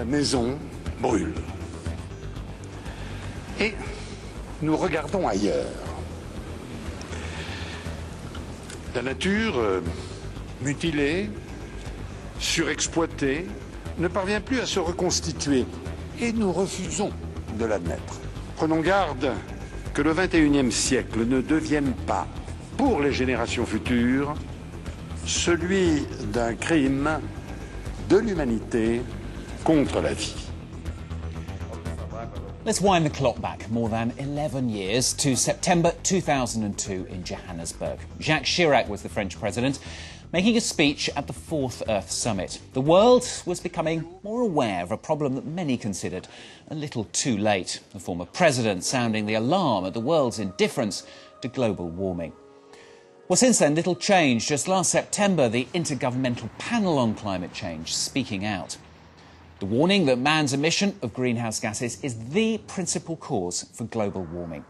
maison brûle. Et nous regardons ailleurs. La nature, mutilée, surexploitée, ne parvient plus à se reconstituer. Et nous refusons de l'admettre. Prenons garde que le XXIe siècle ne devienne pas, pour les générations futures, celui d'un crime de l'humanité contre la vie. Let's wind the clock back more than 11 years to September 2002 in Johannesburg. Jacques Chirac was the French president, making a speech at the Fourth Earth Summit. The world was becoming more aware of a problem that many considered a little too late. The former president sounding the alarm at the world's indifference to global warming. Well, since then, little changed. Just last September, the Intergovernmental Panel on Climate Change speaking out. The warning that man's emission of greenhouse gases is the principal cause for global warming.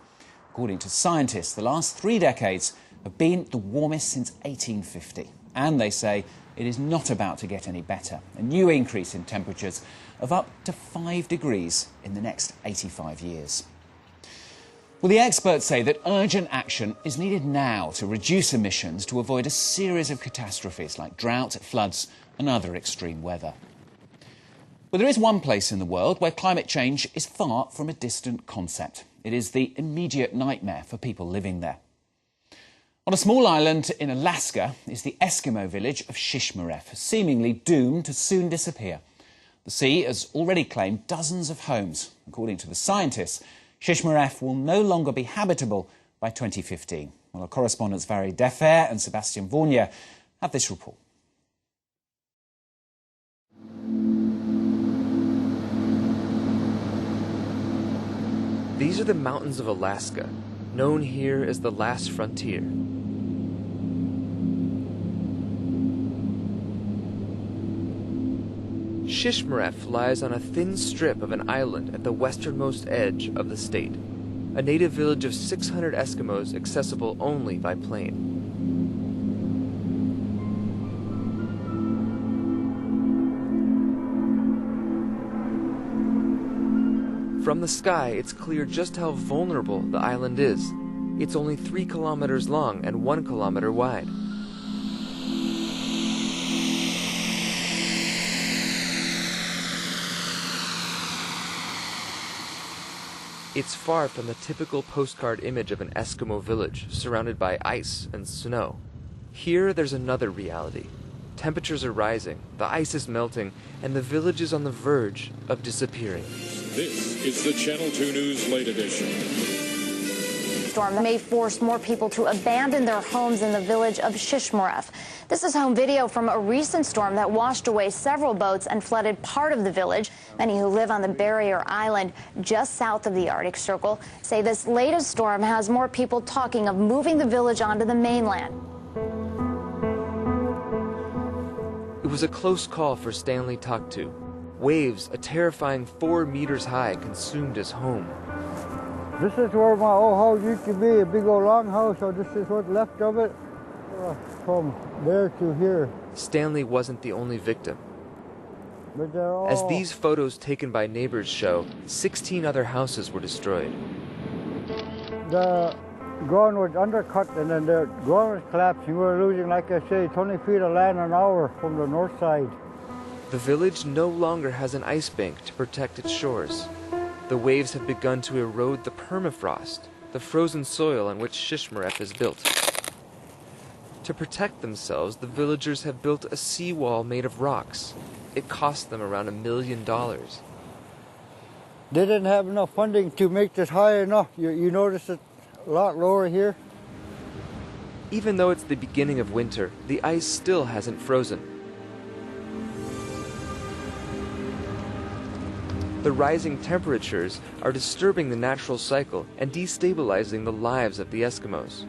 According to scientists, the last 3 decades have been the warmest since 1850. And they say it is not about to get any better. A new increase in temperatures of up to 5 degrees in the next 85 years. Well, the experts say that urgent action is needed now to reduce emissions to avoid a series of catastrophes like drought, floods and other extreme weather. But there is one place in the world where climate change is far from a distant concept. It is the immediate nightmare for people living there. On a small island in Alaska is the Eskimo village of Shishmaref, seemingly doomed to soon disappear. The sea has already claimed dozens of homes. According to the scientists, Shishmaref will no longer be habitable by 2015. Well, our correspondents Vary Defer and Sebastian Vornia have this report. These are the mountains of Alaska, known here as the last frontier. Shishmaref lies on a thin strip of an island at the westernmost edge of the state, a native village of 600 Eskimos accessible only by plane. From the sky, it's clear just how vulnerable the island is. It's only 3 kilometers long and 1 kilometer wide. It's far from the typical postcard image of an Eskimo village surrounded by ice and snow. Here, there's another reality. Temperatures are rising, the ice is melting, and the village is on the verge of disappearing. This is the Channel 2 News Late Edition. Storm may force more people to abandon their homes in the village of Shishmaref. This is home video from a recent storm that washed away several boats and flooded part of the village. Many who live on the barrier island just south of the Arctic Circle say this latest storm has more people talking of moving the village onto the mainland. It was a close call for Stanley Taktu. Waves, a terrifying 4 meters high, consumed his home. This is where my old house used to be, a big old long house, so this is what's left of it. From there to here. Stanley wasn't the only victim. But they're all... As these photos taken by neighbors show, 16 other houses were destroyed. The ground was undercut and then the ground was collapsing. We were losing, like I say, 20 feet of land an hour from the north side. The village no longer has an ice bank to protect its shores. The waves have begun to erode the permafrost, the frozen soil on which Shishmaref is built. To protect themselves, the villagers have built a seawall made of rocks. It cost them around $1 million. They didn't have enough funding to make this high enough. You notice it's a lot lower here. Even though it's the beginning of winter, the ice still hasn't frozen. The rising temperatures are disturbing the natural cycle and destabilizing the lives of the Eskimos.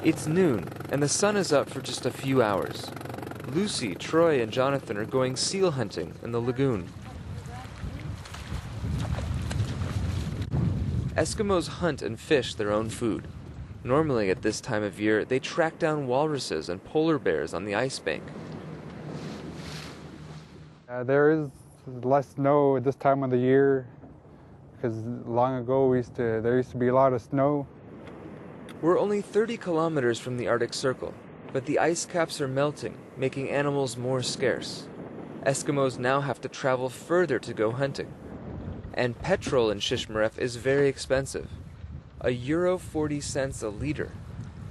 It's noon, and the sun is up for just a few hours. Lucy, Troy, and Jonathan are going seal hunting in the lagoon. Eskimos hunt and fish their own food. Normally, at this time of year, they track down walruses and polar bears on the ice bank. There is less snow at this time of the year because long ago there used to be a lot of snow. We're only 30 kilometers from the Arctic Circle, but the ice caps are melting, making animals more scarce. Eskimos now have to travel further to go hunting. And petrol in Shishmaref is very expensive. €40 a liter.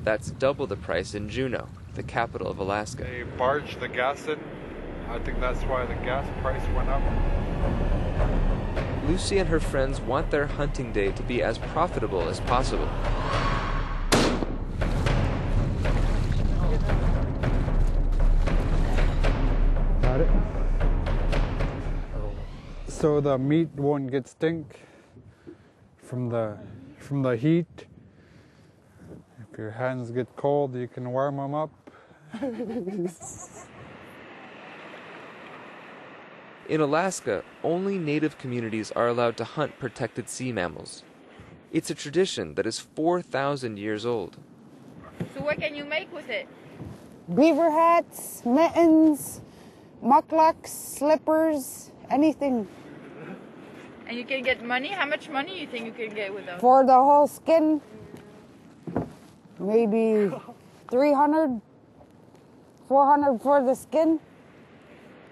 That's double the price in Juneau, the capital of Alaska. They barged the gas in. I think that's why the gas price went up. Lucy and her friends want their hunting day to be as profitable as possible. Got it. So the meat won't get stink from the heat. If your hands get cold, you can warm them up. In Alaska, only native communities are allowed to hunt protected sea mammals. It's a tradition that is 4,000 years old. So what can you make with it? Beaver hats, mittens, mucklucks, slippers, anything. And you can get money? How much money do you think you can get with those? For the whole skin, maybe 300, 400 for the skin.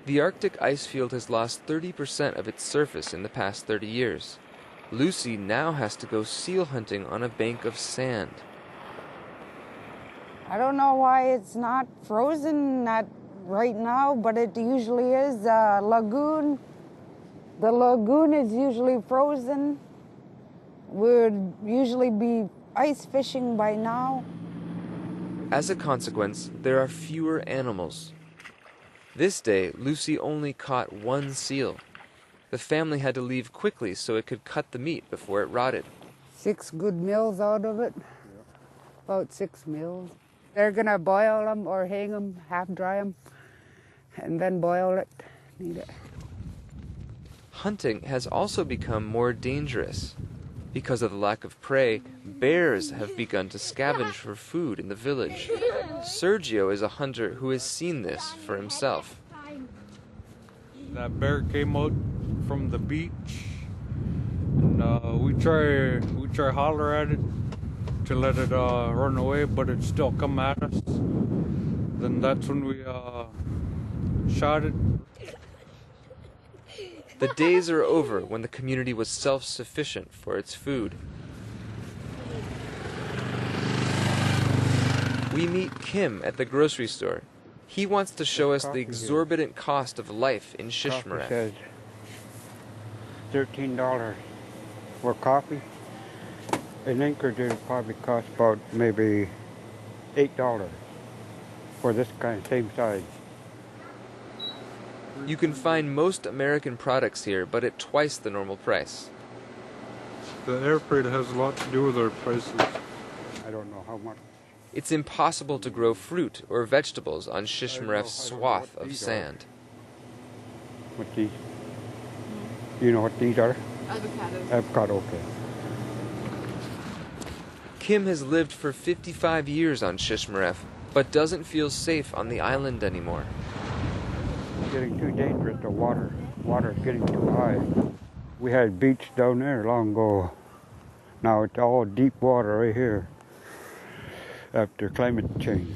The Arctic ice field has lost 30% of its surface in the past 30 years. Lucy now has to go seal hunting on a bank of sand. I don't know why it's not frozen, not right now, but it usually is. Lagoon. The lagoon is usually frozen. Would usually be ice fishing by now. As a consequence, there are fewer animals. This day, Lucy only caught one seal. The family had to leave quickly so it could cut the meat before it rotted. 6 good meals out of it. About 6 meals. They're gonna boil them or hang them, half dry them, and then boil it. Eat it. Hunting has also become more dangerous. Because of the lack of prey, bears have begun to scavenge for food in the village. Sergio is a hunter who has seen this for himself. That bear came out from the beach, and we try holler at it to let it run away, but it still come at us. Then that's when we shot it. The days are over when the community was self-sufficient for its food. We meet Kim at the grocery store. He wants to show us the exorbitant cost of life in Shishmaref. Says $13 for coffee. In Anchorage, it probably costs about maybe $8 for this kind of same size. You can find most American products here, but at twice the normal price. The air freight has a lot to do with our prices. I don't know how much. It's impossible to grow fruit or vegetables on Shishmaref's swath of sand. What these? You know what these are? Avocados. Avocado, okay. Kim has lived for 55 years on Shishmaref, but doesn't feel safe on the island anymore. It's getting too dangerous, the water's getting too high. We had beach down there long ago. Now it's all deep water right here after climate change.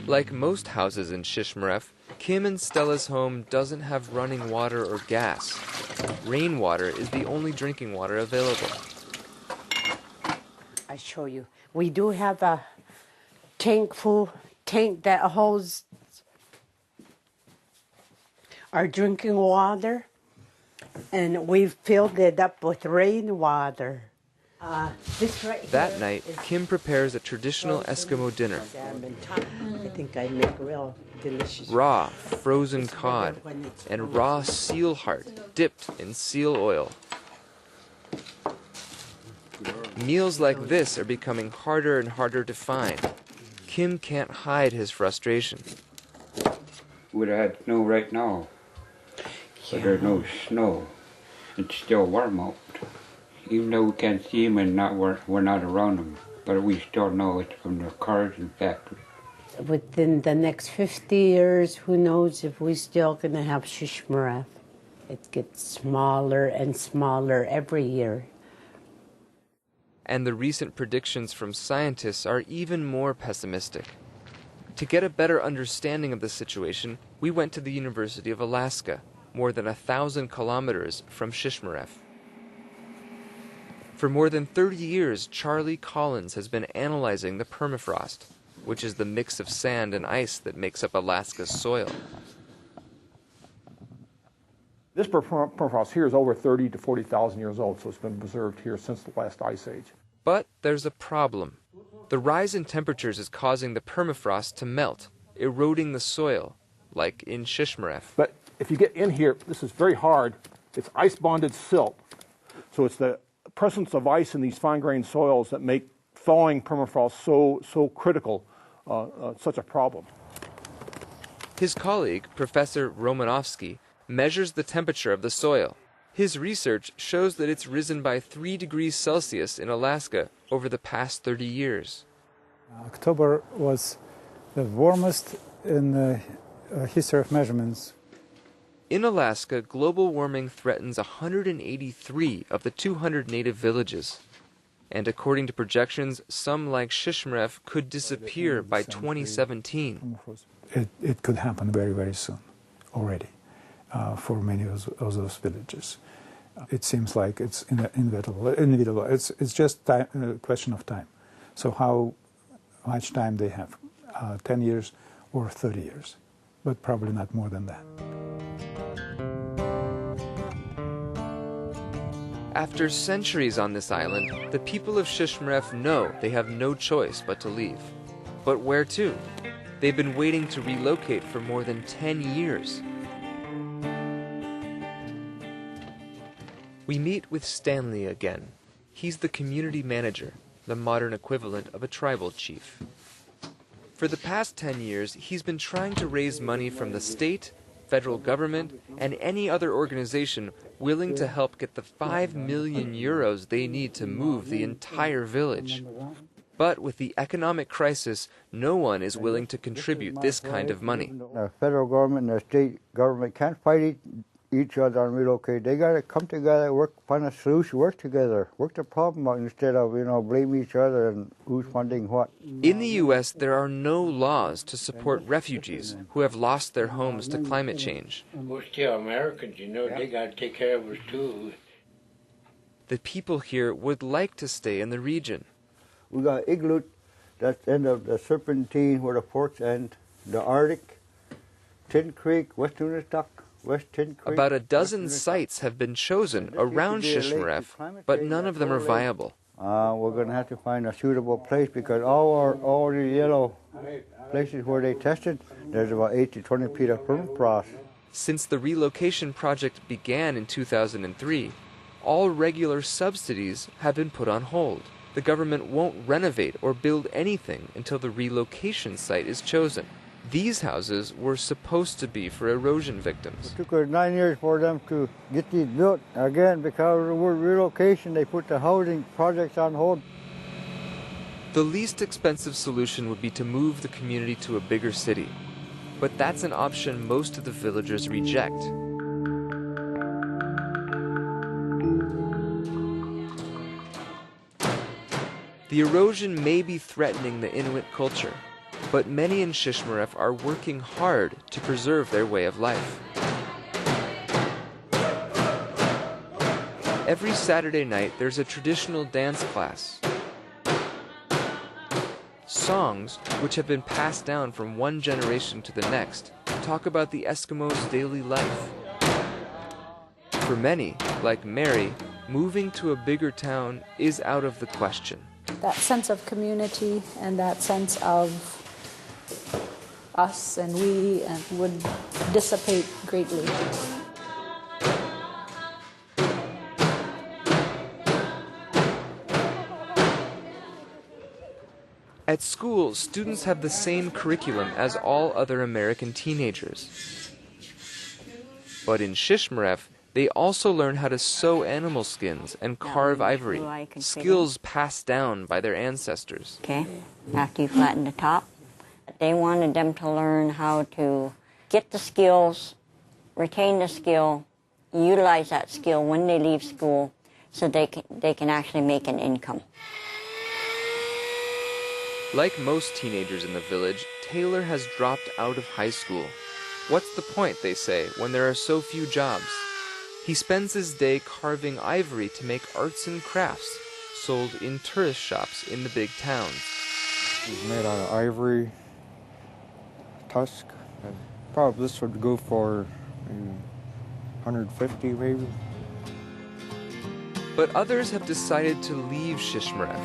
Like most houses in Shishmaref, Kim and Stella's home doesn't have running water or gas. Rainwater is the only drinking water available. I show you. We do have a tank that holds our drinking water, and we've filled it up with rainwater. This right That here night, is Kim prepares a traditional Eskimo dinner. salmon. I think I make real delicious. Raw, frozen cod, and raw seal heart dipped in seal oil. Meals like this are becoming harder and harder to find. Kim can't hide his frustration. We'd have had snow right now, but there's no snow. It's still warm out. even though we can't see them and we're not around them, but we still know it's from the cars and factories. Within the next 50 years, who knows if we're still going to have Shishmaref. It gets smaller and smaller every year. And the recent predictions from scientists are even more pessimistic. To get a better understanding of the situation, we went to the University of Alaska, more than 1,000 kilometers from Shishmaref. For more than 30 years, Charlie Collins has been analyzing the permafrost, which is the mix of sand and ice that makes up Alaska's soil. This permafrost here is over 30 to 40,000 years old, so it's been preserved here since the last ice age. But there's a problem. The rise in temperatures is causing the permafrost to melt, eroding the soil, like in Shishmaref. But if you get in here, this is very hard. It's ice-bonded silt. So it's the presence of ice in these fine-grained soils that make thawing permafrost so critical, such a problem. His colleague, Professor Romanovsky, measures the temperature of the soil. His research shows that it's risen by 3 degrees Celsius in Alaska over the past 30 years. October was the warmest in the history of measurements. In Alaska, global warming threatens 183 of the 200 native villages. And according to projections, some like Shishmaref could disappear by 2017. It could happen very, very soon already for many of those villages. It seems like it's inevitable. It's just a question of time. So how much time they have, 10 years or 30 years, but probably not more than that. After centuries on this island, the people of Shishmaref know they have no choice but to leave. But where to? They've been waiting to relocate for more than 10 years. We meet with Stanley again. He's the community manager, the modern equivalent of a tribal chief. For the past 10 years, he's been trying to raise money from the state, federal government, and any other organization willing to help get the 5 million euros they need to move the entire village. But with the economic crisis, no one is willing to contribute this kind of money. The federal government and the state government can't fight each other on relocate. They got to come together, find a solution, work together, work the problem out instead of, blame each other and who's funding what. In the U.S., there are no laws to support refugees who have lost their homes to climate change. We're still Americans, they got to take care of us too. The people here would like to stay in the region. We got Igloo, that's the end of the Serpentine where the ports end, the Arctic, Tin Creek, West Unistock, West Tin Creek. About a dozen sites have been chosen around Shishmaref, but none of them are viable. We're going to have to find a suitable place because all the yellow places where they tested, there's about 8 to 20 feet of permafrost. Since the relocation project began in 2003, all regular subsidies have been put on hold. The government won't renovate or build anything until the relocation site is chosen. These houses were supposed to be for erosion victims. It took us 9 years for them to get these built. Again, because of the word relocation, they put the housing projects on hold. The least expensive solution would be to move the community to a bigger city. But that's an option most of the villagers reject. The erosion may be threatening the Inuit culture, but many in Shishmaref are working hard to preserve their way of life. Every Saturday night, there's a traditional dance class. Songs, which have been passed down from one generation to the next, talk about the Eskimos' daily life. For many, like Mary, moving to a bigger town is out of the question. That sense of community and that sense of us and we would dissipate greatly. At school, students have the same curriculum as all other American teenagers. But in Shishmaref, They also learn how to sew animal skins and carve ivory, skills passed down by their ancestors. Okay, after you flatten the top, they wanted them to learn how to get the skills, retain the skill, utilize that skill when they leave school so they can actually make an income. Like most teenagers in the village, Taylor has dropped out of high school. What's the point, they say, when there are so few jobs? He spends his day carving ivory to make arts and crafts, sold in tourist shops in the big towns. It's made out of ivory, tusk, and probably this would go for maybe 150 maybe. But others have decided to leave Shishmaref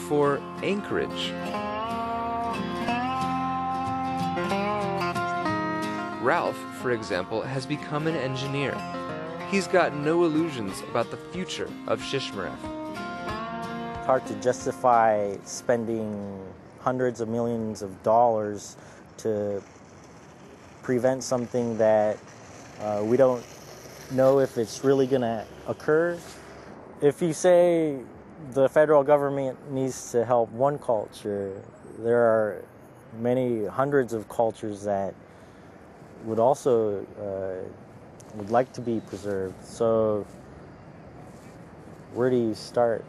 for Anchorage. Ralph, for example, has become an engineer. He's got no illusions about the future of Shishmaref. It's hard to justify spending hundreds of millions of dollars to prevent something that we don't know if it's really going to occur. If you say the federal government needs to help one culture, there are many hundreds of cultures that would also would like to be preserved. So where do you start?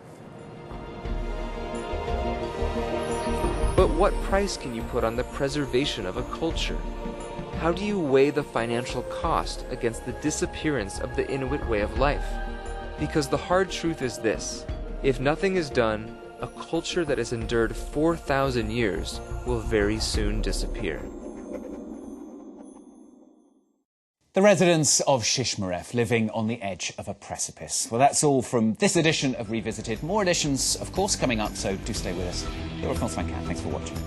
But what price can you put on the preservation of a culture? How do you weigh the financial cost against the disappearance of the Inuit way of life? Because the hard truth is this: if nothing is done, a culture that has endured 4,000 years will very soon disappear. The residents of Shishmaref living on the edge of a precipice. Well, that's all from this edition of Revisited. More editions, of course, coming up, so do stay with us. You're Van Cat. Thanks for watching.